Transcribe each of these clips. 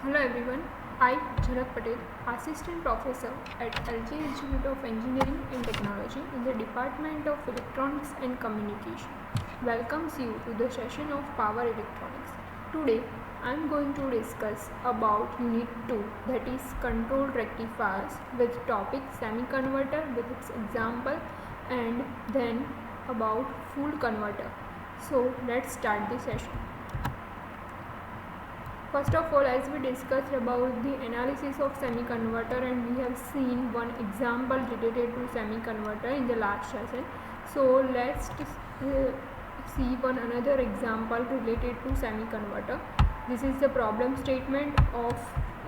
Hello everyone, I Jhalak Patel, Assistant Professor at LJ Institute of Engineering and Technology in the Department of Electronics and Communication, welcomes you to the session of Power Electronics. Today I am going to discuss about Unit 2, that is Controlled Rectifiers, with topic Semi-converter with its example, and then about Full Converter. So let's start the session. First of all, as we discussed about the analysis of semi-converter, and we have seen one example related to semi-converter in the last session. So let's see one another example related to semi-converter. This is the problem statement of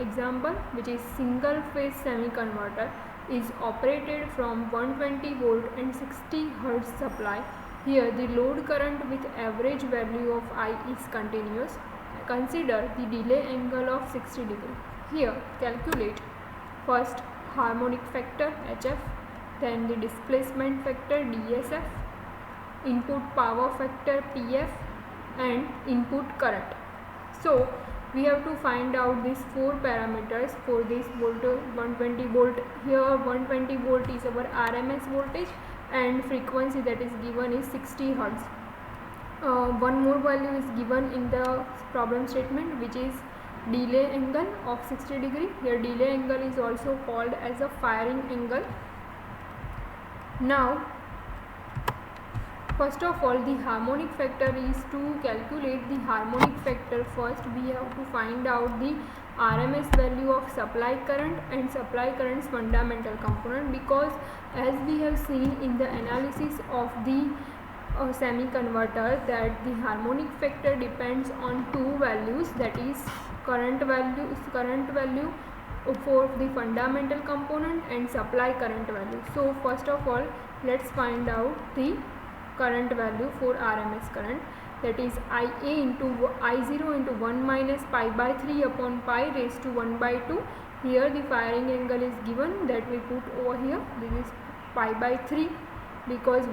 example, which is single phase semi-converter is operated from 120 volt and 60 hertz supply. Here the load current with average value of I is continuous. Consider the delay angle of 60 degree. Here calculate first harmonic factor HF, then the displacement factor DSF, input power factor PF, and input current. So we have to find out these four parameters for this voltage 120 volt. Here 120 volt is our RMS voltage and frequency that is given is 60 hertz. One more value is given in the problem statement, which is delay angle of 60 degree. Here delay angle is also called as a firing angle. Now first of all, the harmonic factor is to calculate the harmonic factor. First we have to find out the RMS value of supply current and supply current's fundamental component, because as we have seen in the analysis of the semi-converter that the harmonic factor depends on two values, that is current value for the fundamental component and supply current value. So first of all, let's find out the current value for RMS current, that is IA into I0 into 1 minus pi by 3 upon pi raised to 1 by 2. Here the firing angle is given, that we put over here. This is pi by 3, because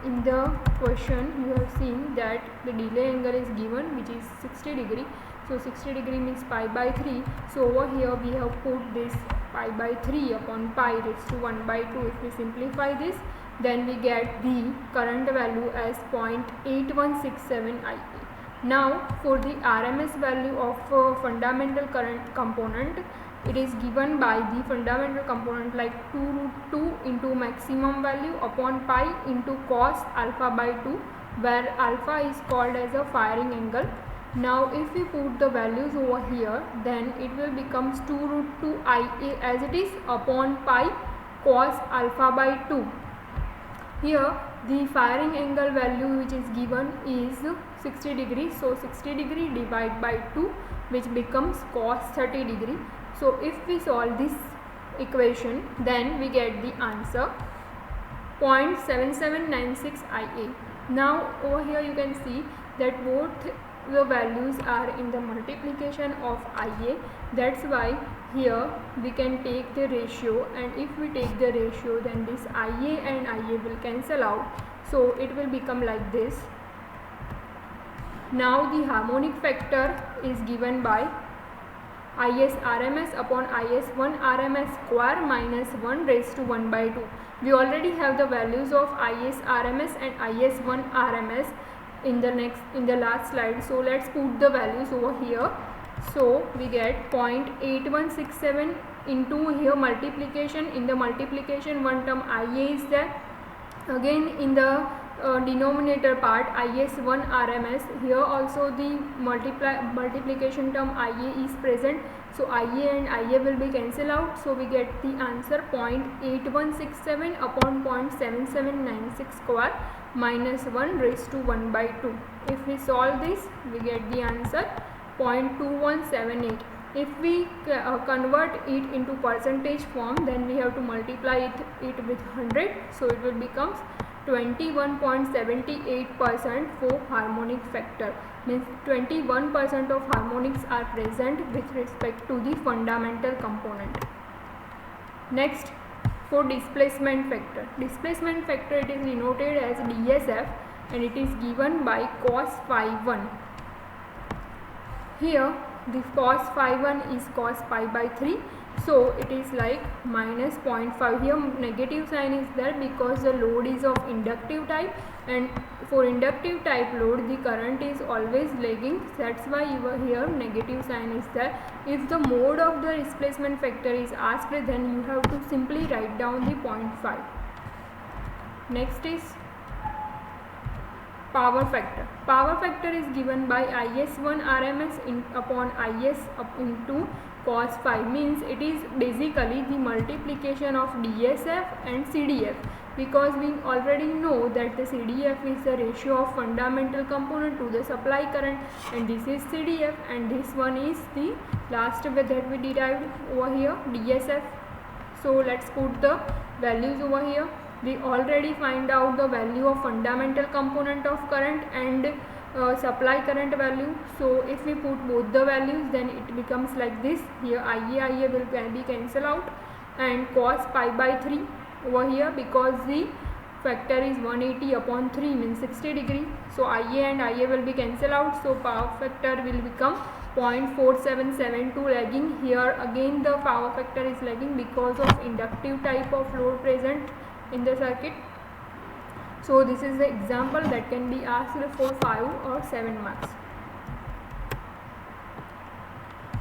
in the question you have seen that the delay angle is given, which is 60 degree. So 60 degree means pi by 3. So over here we have put this pi by 3 upon pi raised to 1 by 2. If we simplify this, then we get the current value as 0.8167 IA. Now for the RMS value of fundamental current component, it is given by the fundamental component like 2 root 2 into maximum value upon pi into cos alpha by 2, where alpha is called as a firing angle. Now if we put the values over here, then it will becomes 2 root 2 IA as it is upon pi cos alpha by 2. Here the firing angle value which is given is 60 degree. So 60 degree divided by 2, which becomes cos 30 degree. So if we solve this equation, then we get the answer 0.7796 IA. Now over here you can see that both the values are in the multiplication of IA. That's why here we can take the ratio, and if we take the ratio, then this IA and IA will cancel out. So it will become like this. Now the harmonic factor is given by IS RMS upon IS1 RMS square minus 1 raised to 1 by 2. We already have the values of IS RMS and IS1 RMS in the last slide. So let's put the values over here. So we get 0.8167 into here multiplication. In the multiplication, one term IA is there. Again in the denominator part IS1 RMS, here also the multiplication term IA is present. So IA and IA will be cancelled out. So we get the answer 0.8167 upon 0.7796 square minus 1 raised to 1 by 2. If we solve this, we get the answer 0.2178. If we convert it into percentage form, then we have to multiply it with 100. So it will become 21.78% for harmonic factor, means 21% of harmonics are present with respect to the fundamental component. Next, for displacement factor. Displacement factor, it is denoted as DSF and it is given by cos phi 1. here the cos phi 1 is cos pi by 3, so it is like minus 0.5. Here negative sign is there because the load is of inductive type, and for inductive type load the current is always lagging, that's why here negative sign is there. If the mode of the displacement factor is asked, then you have to simply write down the 0.5. Next is power factor. Power factor is given by IS1 RMS upon IS up into cos phi, means it is basically the multiplication of DSF and CDF, because we already know that the CDF is the ratio of fundamental component to the supply current, and this is CDF, and this one is the last that we derived over here, DSF. So let's put the values over here. We already find out the value of fundamental component of current and supply current value. So if we put both the values, then it becomes like this. Here IA will be cancel out, and cos pi by 3 over here, because the factor is 180 upon 3 means 60 degree. So IA and IA will be cancel out. So power factor will become 0.4772 lagging. Here again the power factor is lagging because of inductive type of load present in the circuit. So this is the example that can be asked for 5 or 7 marks.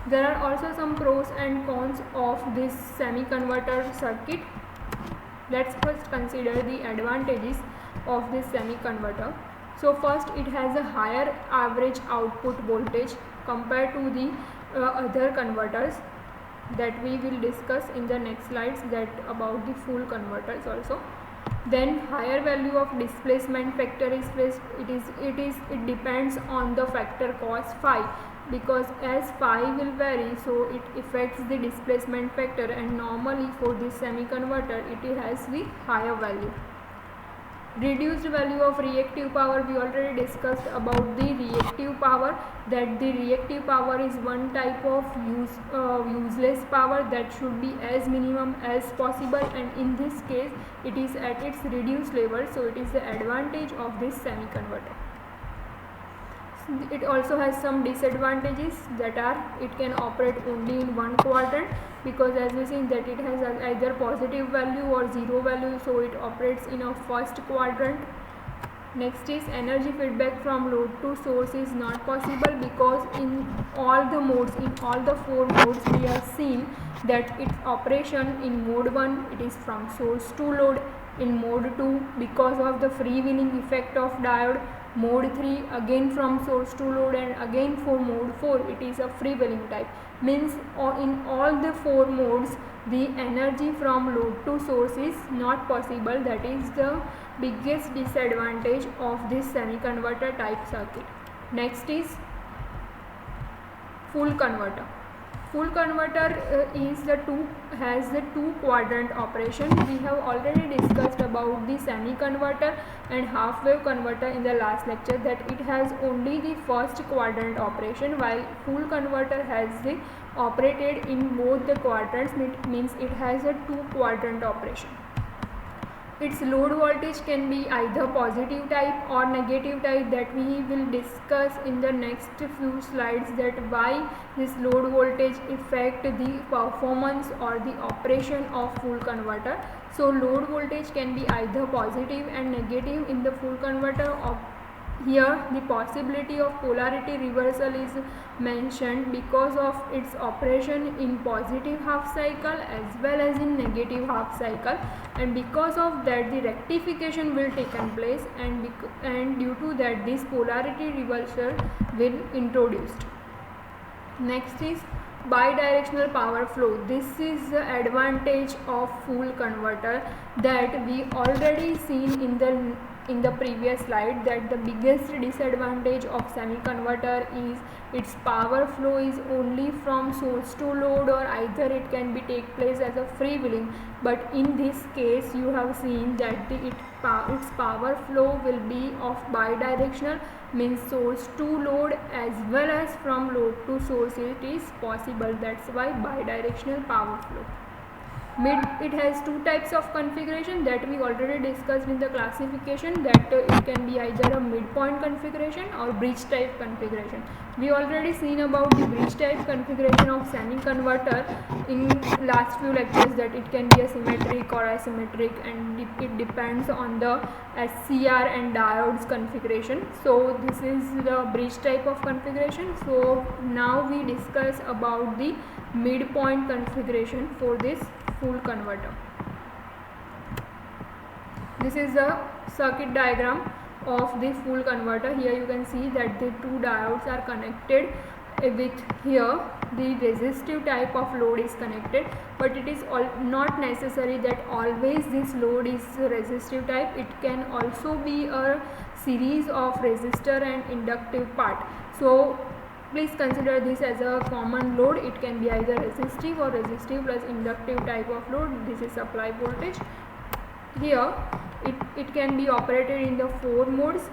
There are also some pros and cons of this semi-converter circuit. Let's first consider the advantages of this semi-converter. So first, it has a higher average output voltage compared to the other converters that we will discuss in the next slides, that about the full converters also. Then higher value of displacement factor is placed. It depends on the factor cos phi, because as phi will vary, so it affects the displacement factor, and normally for this semi-converter it has the higher value. Reduced value of reactive power, we already discussed about the reactive power, that the reactive power is one type of useless power that should be as minimum as possible, and in this case it is at its reduced level, so it is the advantage of this semi-converter. It also has some disadvantages, that are it can operate only in one quadrant, because as we see that it has either positive value or zero value, so it operates in a first quadrant. Next is energy feedback from load to source is not possible, because in all the modes, in all the 4 modes, we have seen that its operation in mode 1 it is from source to load, in mode 2 because of the freewheeling effect of diode, mode 3 again from source to load, and again for mode 4 it is a freewheeling type. Means in all the 4 modes the energy from load to source is not possible. That is the biggest disadvantage of this semi-converter type circuit. Next is full converter. Full converter has the two quadrant operation. We have already discussed about the semi-converter and half wave converter in the last lecture, that it has only the first quadrant operation, while full converter has the operated in both the quadrants, means it has a 2 quadrant operation. Its load voltage can be either positive type or negative type, that we will discuss in the next few slides, that why this load voltage affect the performance or the operation of full converter. So load voltage can be either positive and negative in the full converter. Here the possibility of polarity reversal is mentioned because of its operation in positive half cycle as well as in negative half cycle, and because of that the rectification will take place, and due to that this polarity reversal will introduced. Next is bidirectional power flow. This is the advantage of full converter that we already seen in the previous slide, that the biggest disadvantage of semi-converter is its power flow is only from source to load, or either it can be take place as a freewheeling, but in this case you have seen that its power flow will be of bidirectional, means source to load as well as from load to source it is possible. That's why bidirectional power flow. It has 2 types of configuration that we already discussed in the classification, that it can be either a midpoint configuration or bridge type configuration. We already seen about the bridge type configuration of semi converter in last few lectures, that it can be a symmetric or asymmetric, and it depends on the SCR and diodes configuration. So this is the bridge type of configuration. So now we discuss about the midpoint configuration for this full converter. This is the circuit diagram of the full converter. Here you can see that the two diodes are connected with, here the resistive type of load is connected, but it is not necessary that always this load is resistive type. It can also be a series of resistor and inductive part. So please consider this as a common load. It can be either resistive or resistive plus inductive type of load. This is supply voltage. Here it can be operated in the 4 modes.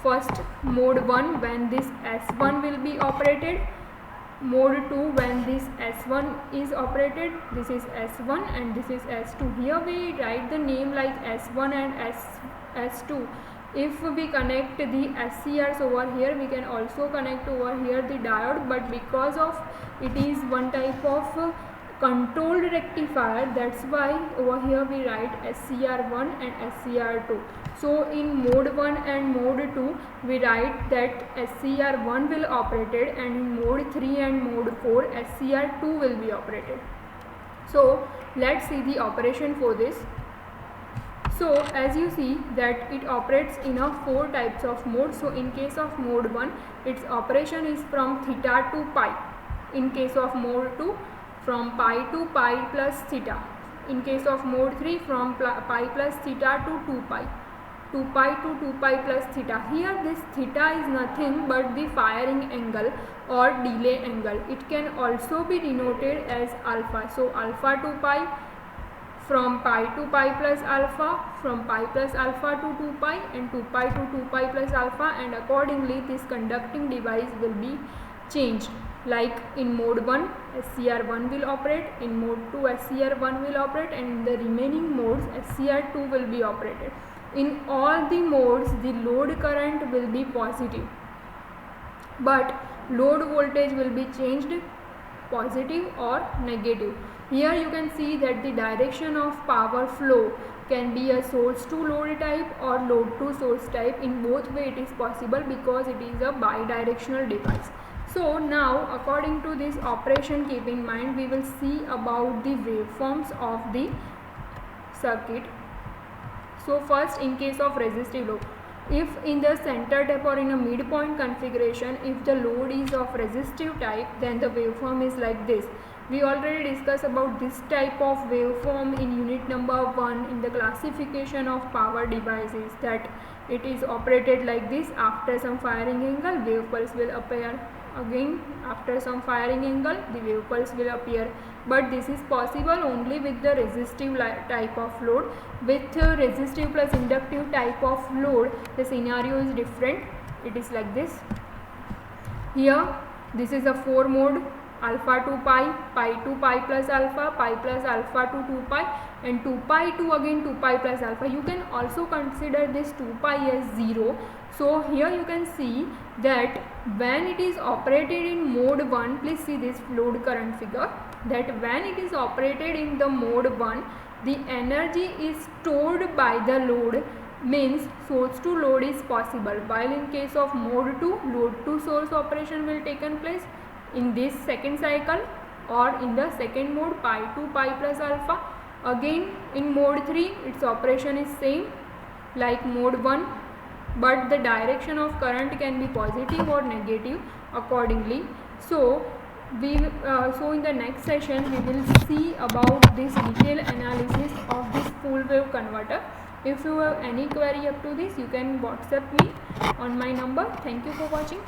First, mode 1, when this S1 will be operated. Mode 2, when this S1 is operated. This is S1 and this is S2. Here we write the name like S1 and S2. If we connect the SCRs over here, we can also connect over here the diode, but because of it is one type of controlled rectifier, that's why over here we write SCR1 and SCR2. So in mode 1 and mode 2 we write that SCR1 will operated, and in mode 3 and mode 4 SCR2 will be operated. So let's see the operation for this. So as you see that it operates in a 4 types of modes. So in case of mode 1, its operation is from theta to pi. In case of mode 2, from pi to pi plus theta. In case of mode 3, from pi plus theta to 2 pi. 2 pi to 2 pi plus theta. Here this theta is nothing but the firing angle or delay angle. It can also be denoted as alpha. So alpha to pi, from pi to pi plus alpha, from pi plus alpha to 2 pi, and 2 pi to 2 pi plus alpha, and accordingly this conducting device will be changed. Like in mode 1 SCR1 will operate, in mode 2 SCR1 will operate, and in the remaining modes SCR2 will be operated. In all the modes the load current will be positive, but load voltage will be changed positive or negative. Here you can see that the direction of power flow can be a source to load type or load to source type. In both way it is possible because it is a bidirectional device. So now according to this operation, keep in mind we will see about the waveforms of the circuit. So first, in case of resistive load, if in the center tap or in a midpoint configuration, if the load is of resistive type, then the waveform is like this. We already discussed about this type of waveform in unit number 1 in the classification of power devices, that it is operated like this. After some firing angle, wave pulse will appear. Again after some firing angle, the wave pulse will appear. But this is possible only with the resistive type of load. With resistive plus inductive type of load, the scenario is different. It is like this. Here this is a 4 mode, alpha to pi, pi to pi plus alpha to 2 pi, and 2 pi to again 2 pi plus alpha. You can also consider this 2 pi as 0. So here you can see that when it is operated in mode 1, please see this load current figure, that when it is operated in the mode 1, the energy is stored by the load, means source to load is possible, while in case of mode 2, load to source operation will taken place in this second cycle, or in the second mode pi to pi plus alpha. Again in mode 3 its operation is same like mode 1, but the direction of current can be positive or negative accordingly. So in the next session we will see about this detailed analysis of this full wave converter. If you have any query up to this, you can WhatsApp me on my number. Thank you for watching.